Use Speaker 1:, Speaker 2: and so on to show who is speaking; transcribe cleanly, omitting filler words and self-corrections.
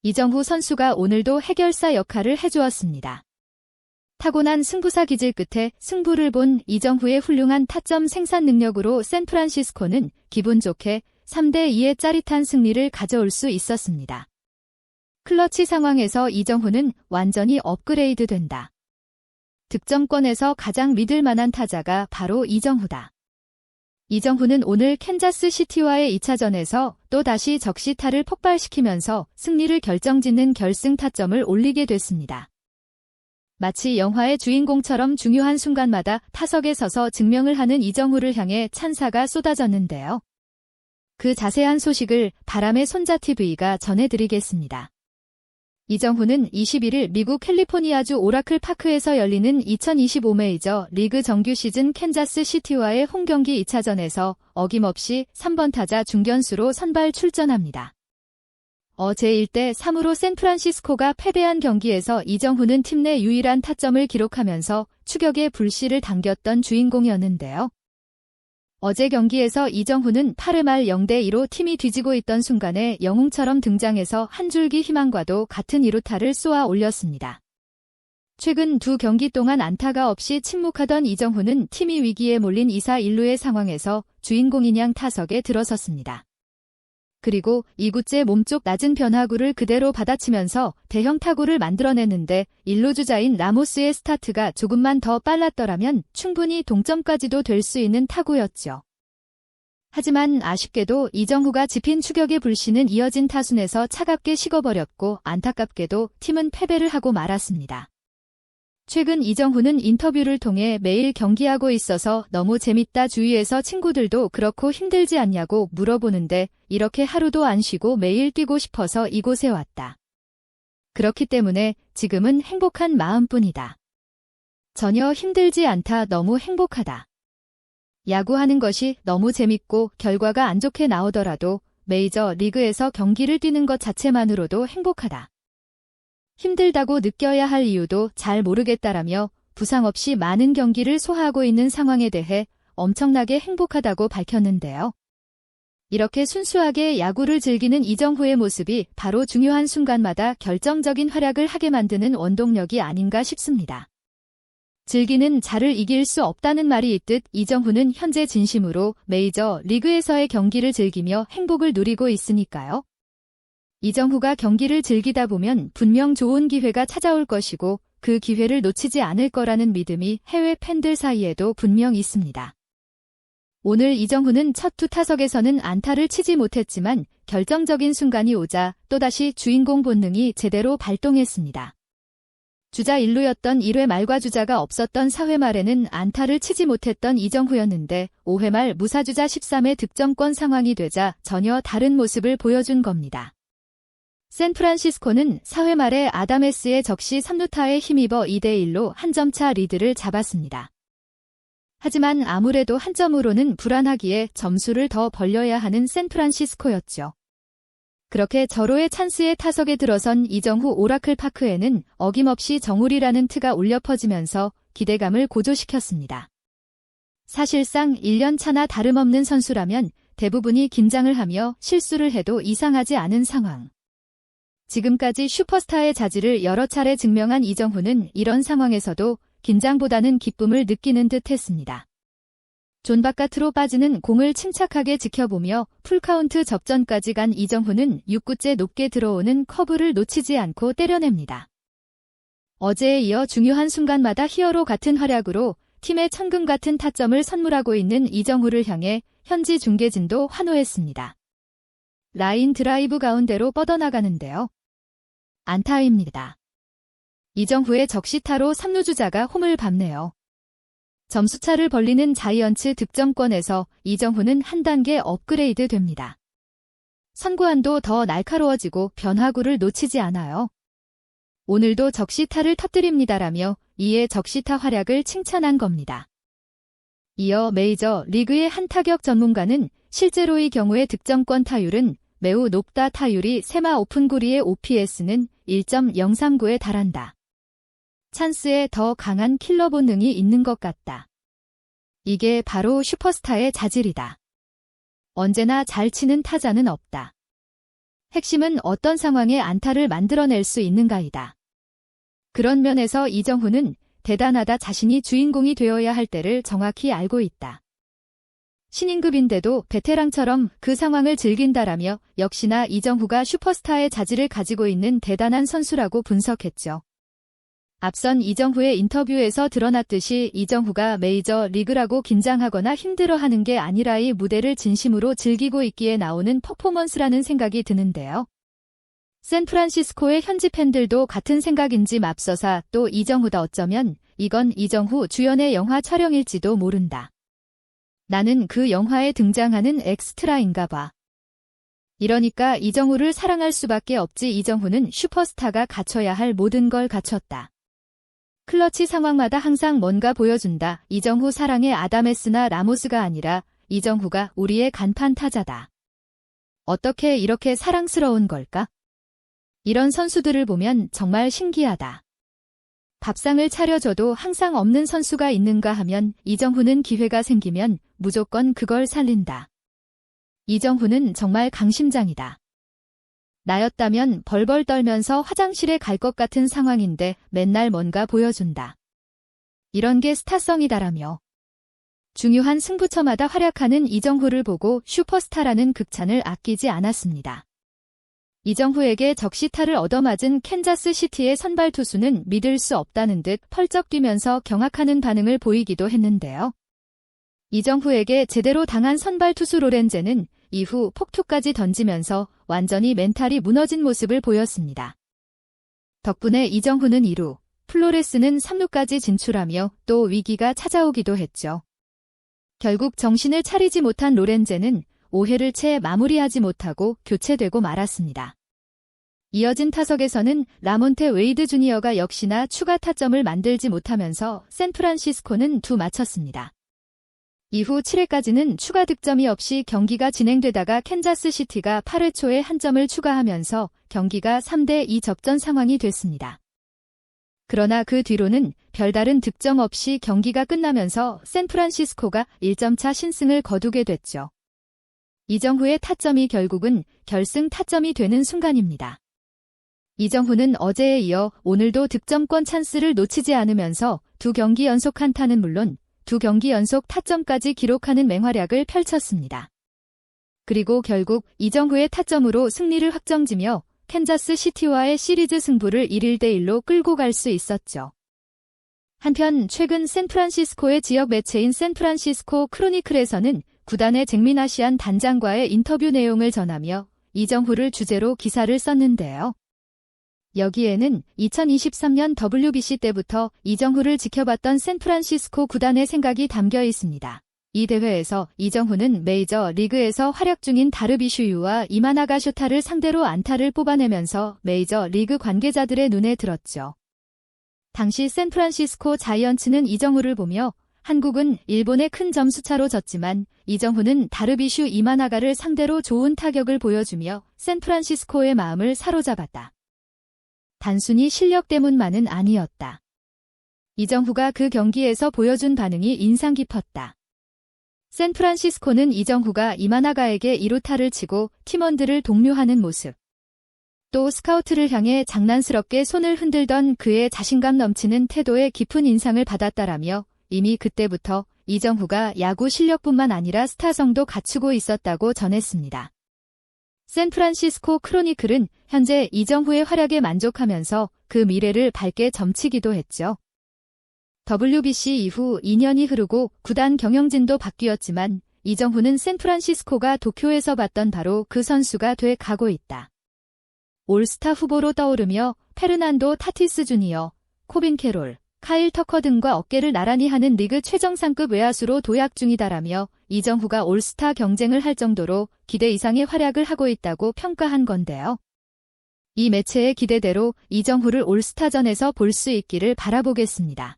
Speaker 1: 이정후 선수가 오늘도 해결사 역할을 해주었습니다. 타고난 승부사 기질 끝에 승부를 본 이정후의 훌륭한 타점 생산 능력으로 샌프란시스코는 기분 좋게 3대2의 짜릿한 승리를 가져올 수 있었습니다. 클러치 상황에서 이정후는 완전히 업그레이드 된다. 득점권에서 가장 믿을 만한 타자가 바로 이정후다. 이정후는 오늘 캔자스 시티와의 2차전에서 또다시 적시타를 폭발시키면서 승리를 결정짓는 결승 타점을 올리게 됐습니다. 마치 영화의 주인공처럼 중요한 순간마다 타석에 서서 증명을 하는 이정후를 향해 찬사가 쏟아졌는데요. 그 자세한 소식을 바람의 손자TV가 전해드리겠습니다. 이정후는 21일 미국 캘리포니아주 오라클 파크에서 열리는 2025 메이저 리그 정규 시즌 캔자스 시티와의 홈경기 2차전에서 어김없이 3번 타자 중견수로 선발 출전합니다. 어제 1대 3으로 샌프란시스코가 패배한 경기에서 이정후는 팀 내 유일한 타점을 기록하면서 추격의 불씨를 당겼던 주인공이었는데요. 어제 경기에서 이정후는 8회 말 0대2로 팀이 뒤지고 있던 순간에 영웅처럼 등장해서 한 줄기 희망과도 같은 2루타를 쏘아 올렸습니다. 최근 두 경기 동안 안타가 없이 침묵하던 이정후는 팀이 위기에 몰린 2사 1루의 상황에서 주인공인양 타석에 들어섰습니다. 그리고 2구째 몸쪽 낮은 변화구를 그대로 받아치면서 대형 타구를 만들어냈는데 1루 주자인 라모스의 스타트가 조금만 더 빨랐더라면 충분히 동점까지도 될 수 있는 타구였죠. 하지만 아쉽게도 이정후가 짚인 추격의 불씨는 이어진 타순에서 차갑게 식어버렸고 안타깝게도 팀은 패배를 하고 말았습니다. 최근 이정후는 인터뷰를 통해 매일 경기하고 있어서 너무 재밌다 주위에서 친구들도 그렇고 힘들지 않냐고 물어보는데 이렇게 하루도 안 쉬고 매일 뛰고 싶어서 이곳에 왔다. 그렇기 때문에 지금은 행복한 마음뿐이다. 전혀 힘들지 않다. 너무 행복하다. 야구하는 것이 너무 재밌고 결과가 안 좋게 나오더라도 메이저 리그에서 경기를 뛰는 것 자체만으로도 행복하다. 힘들다고 느껴야 할 이유도 잘 모르겠다라며 부상 없이 많은 경기를 소화하고 있는 상황에 대해 엄청나게 행복하다고 밝혔는데요. 이렇게 순수하게 야구를 즐기는 이정후의 모습이 바로 중요한 순간마다 결정적인 활약을 하게 만드는 원동력이 아닌가 싶습니다. 즐기는 자를 이길 수 없다는 말이 있듯 이정후는 현재 진심으로 메이저 리그에서의 경기를 즐기며 행복을 누리고 있으니까요. 이정후가 경기를 즐기다 보면 분명 좋은 기회가 찾아올 것이고 그 기회를 놓치지 않을 거라는 믿음이 해외 팬들 사이에도 분명 있습니다. 오늘 이정후는 첫 두 타석에서는 안타를 치지 못했지만 결정적인 순간이 오자 또다시 주인공 본능이 제대로 발동했습니다. 주자 1루였던 1회 말과 주자가 없었던 4회 말에는 안타를 치지 못했던 이정후였는데 5회 말 무사주자 13회 득점권 상황이 되자 전혀 다른 모습을 보여준 겁니다. 샌프란시스코는 4회 말에 아담에스의 적시 3루타에 힘입어 2대1로 한 점차 리드를 잡았습니다. 하지만 아무래도 한 점으로는 불안하기에 점수를 더 벌려야 하는 샌프란시스코였죠. 그렇게 절호의 찬스에 타석에 들어선 이정후 오라클 파크에는 어김없이 정울이라는 트가 울려 퍼지면서 기대감을 고조시켰습니다. 사실상 1년 차나 다름없는 선수라면 대부분이 긴장을 하며 실수를 해도 이상하지 않은 상황. 지금까지 슈퍼스타의 자질을 여러 차례 증명한 이정후는 이런 상황에서도 긴장보다는 기쁨을 느끼는 듯 했습니다. 존 바깥으로 빠지는 공을 침착하게 지켜보며 풀카운트 접전까지 간 이정후는 6구째 높게 들어오는 커브를 놓치지 않고 때려냅니다. 어제에 이어 중요한 순간마다 히어로 같은 활약으로 팀의 천금 같은 타점을 선물하고 있는 이정후를 향해 현지 중계진도 환호했습니다. 라인 드라이브 가운데로 뻗어나가는데요. 안타입니다. 이정후의 적시타로 3루주자가 홈을 밟네요. 점수차를 벌리는 자이언츠 득점권에서 이정후는 한 단계 업그레이드 됩니다. 선구안도 더 날카로워지고 변화구를 놓치지 않아요. 오늘도 적시타를 터뜨립니다라며 이에 적시타 활약을 칭찬한 겁니다. 이어 메이저 리그의 한 타격 전문가는 실제로의 경우의 득점권 타율은 매우 높다. 타율이 세마 오픈구리의 OPS는 1.039에 달한다. 찬스에 더 강한 킬러 본능이 있는 것 같다. 이게 바로 슈퍼스타의 자질이다. 언제나 잘 치는 타자는 없다. 핵심은 어떤 상황에 안타를 만들어낼 수 있는가이다. 그런 면에서 이정후는 대단하다, 자신이 주인공이 되어야 할 때를 정확히 알고 있다. 신인급인데도 베테랑처럼 그 상황을 즐긴다라며 역시나 이정후가 슈퍼스타의 자질을 가지고 있는 대단한 선수라고 분석했죠. 앞선 이정후의 인터뷰에서 드러났듯이 이정후가 메이저 리그라고 긴장하거나 힘들어하는 게 아니라 이 무대를 진심으로 즐기고 있기에 나오는 퍼포먼스라는 생각이 드는데요. 샌프란시스코의 현지 팬들도 같은 생각인지 맙서사 또 이정후다, 어쩌면 이건 이정후 주연의 영화 촬영일지도 모른다. 나는 그 영화에 등장하는 엑스트라인가 봐. 이러니까 이정후를 사랑할 수밖에 없지. 이정후는 슈퍼스타가 갖춰야 할 모든 걸 갖췄다. 클러치 상황마다 항상 뭔가 보여준다. 이정후 사랑의 아다메스나 라모스가 아니라 이정후가 우리의 간판 타자다. 어떻게 이렇게 사랑스러운 걸까? 이런 선수들을 보면 정말 신기하다. 밥상을 차려줘도 항상 없는 선수가 있는가 하면 이정후는 기회가 생기면 무조건 그걸 살린다. 이정후는 정말 강심장이다. 나였다면 벌벌 떨면서 화장실에 갈 것 같은 상황인데 맨날 뭔가 보여준다. 이런 게 스타성이다라며. 중요한 승부처마다 활약하는 이정후를 보고 슈퍼스타라는 극찬을 아끼지 않았습니다. 이정후에게 적시타를 얻어맞은 캔자스시티의 선발 투수는 믿을 수 없다는 듯 펄쩍 뛰면서 경악하는 반응을 보이기도 했는데요. 이정후에게 제대로 당한 선발 투수 로렌제는 이후 폭투까지 던지면서 완전히 멘탈이 무너진 모습을 보였습니다. 덕분에 이정후는 2루, 플로레스는 3루까지 진출하며 또 위기가 찾아오기도 했죠. 결국 정신을 차리지 못한 로렌제는 5회를 채 마무리하지 못하고 교체되고 말았습니다. 이어진 타석에서는 라몬테 웨이드 주니어가 역시나 추가 타점을 만들지 못하면서 샌프란시스코는 마쳤습니다. 이후 7회까지는 추가 득점이 없이 경기가 진행되다가 캔자스시티가 8회 초에 한 점을 추가하면서 경기가 3대2 접전 상황이 됐습니다. 그러나 그 뒤로는 별다른 득점 없이 경기가 끝나면서 샌프란시스코가 1점차 신승을 거두게 됐죠. 이정후의 타점이 결국은 결승 타점이 되는 순간입니다. 이정후는 어제에 이어 오늘도 득점권 찬스를 놓치지 않으면서 2경기 연속 안타는 물론 2경기 연속 타점까지 기록하는 맹활약을 펼쳤습니다. 그리고 결국 이정후의 타점으로 승리를 확정지며 캔자스시티와의 시리즈 승부를 1-1로 끌고 갈 수 있었죠. 한편 최근 샌프란시스코의 지역 매체인 샌프란시스코 크로니클에서는 구단의 잭미나시안 단장과의 인터뷰 내용을 전하며 이정후를 주제로 기사를 썼는데요. 여기에는 2023년 WBC 때부터 이정후를 지켜봤던 샌프란시스코 구단의 생각이 담겨 있습니다. 이 대회에서 이정후는 메이저 리그에서 활약 중인 다르비슈 유와 이마나가 쇼타를 상대로 안타를 뽑아내면서 메이저 리그 관계자들의 눈에 들었죠. 당시 샌프란시스코 자이언츠는 이정후를 보며 한국은 일본에 큰 점수차로 졌지만 이정후는 다르비슈 이마나가를 상대로 좋은 타격을 보여주며 샌프란시스코의 마음을 사로잡았다. 단순히 실력 때문만은 아니었다. 이정후가 그 경기에서 보여준 반응이 인상 깊었다. 샌프란시스코는 이정후가 이마나가에게 2루타를 치고 팀원들을 독려하는 모습, 또 스카우트를 향해 장난스럽게 손을 흔들던 그의 자신감 넘치는 태도에 깊은 인상을 받았다라며 이미 그때부터 이정후가 야구 실력뿐만 아니라 스타성도 갖추고 있었다고 전했습니다. 샌프란시스코 크로니클은 현재 이정후의 활약에 만족하면서 그 미래를 밝게 점치기도 했죠. WBC 이후 2년이 흐르고 구단 경영진도 바뀌었지만 이정후는 샌프란시스코가 도쿄에서 봤던 바로 그 선수가 돼 가고 있다. 올스타 후보로 떠오르며 페르난도 타티스 주니어, 코빈 캐롤, 카일 터커 등과 어깨를 나란히 하는 리그 최정상급 외야수로 도약 중이다라며 이정후가 올스타 경쟁을 할 정도로 기대 이상의 활약을 하고 있다고 평가한 건데요. 이 매체의 기대대로 이정후를 올스타전에서 볼 수 있기를 바라보겠습니다.